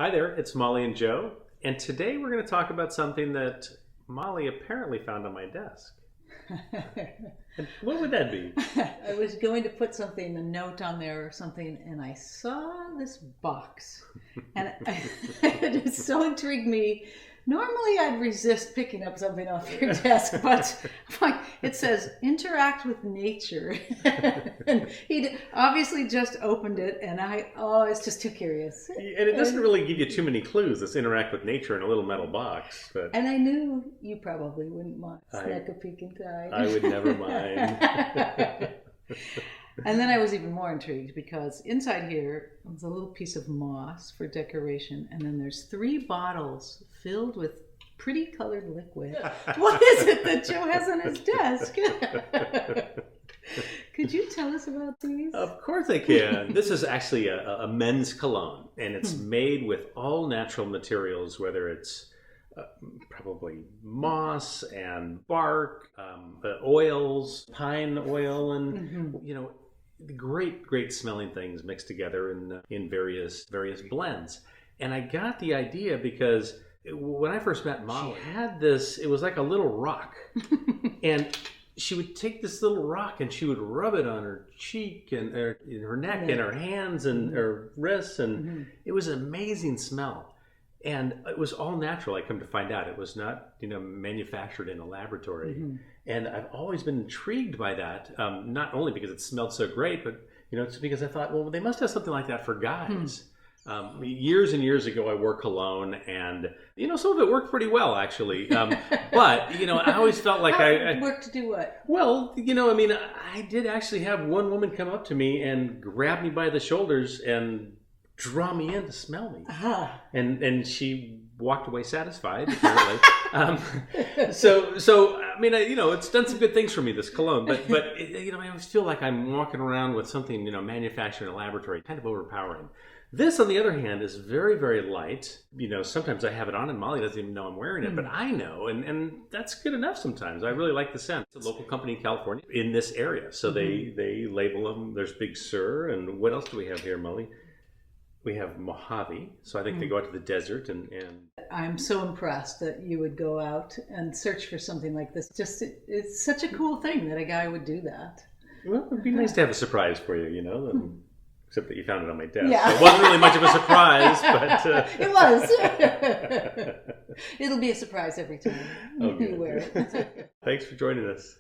Hi there, it's Molly and Joe, and today we're going to talk about something that Molly apparently found on my desk. And what would that be? I was going to put something, a note on there or something, and I saw this box. And it just so intrigued me. Normally I'd resist picking up something off your desk, but it says, interact with nature. And he obviously just opened it, and I was just too curious. And it doesn't really give you too many clues. Let's interact with nature in a little metal box. But And I knew you probably wouldn't mind sneak a peek inside. I would never mind. And then I was even more intrigued because inside here was a little piece of moss for decoration, and then there's 3 bottles filled with pretty colored liquid. What is it that Joe has on his desk? Could you tell us about these? Of course I can. This is actually a men's cologne, and it's made with all natural materials, whether it's probably moss and bark, oils, pine oil, and great smelling things mixed together in various blends. And I got the idea because when I first met Molly, she had this. It was like a little rock, and she would take this little rock and she would rub it on her cheek and in her neck and her hands and her wrists, and it was an amazing smell. And it was all natural. I come to find out it was not, manufactured in a laboratory. And I've always been intrigued by that. Not only because it smelled so great, but it's because I thought, well, they must have something like that for guys. Years and years ago, I wore cologne, and some of it worked pretty well, actually. But I always felt like I worked to do what? Well, I did actually have one woman come up to me and grab me by the shoulders and draw me in to smell me, and she walked away satisfied, apparently. So it's done some good things for me, this cologne, but I always feel like I'm walking around with something manufactured in a laboratory, kind of overpowering. This, on the other hand, is very, very light. Sometimes I have it on and Molly doesn't even know I'm wearing it, but I know, and that's good enough sometimes. I really like the scent. It's a local company in California in this area, so they label them. There's Big Sur, and what else do we have here, Molly? We have Mojave, so I think they go out to the desert and... I'm so impressed that you would go out and search for something like this. It's such a cool thing that a guy would do that. Well, it'd be nice to have a surprise for you, except that you found it on my desk. Yeah. So it wasn't really much of a surprise, but... It was. It'll be a surprise every time you wear it. Thanks for joining us.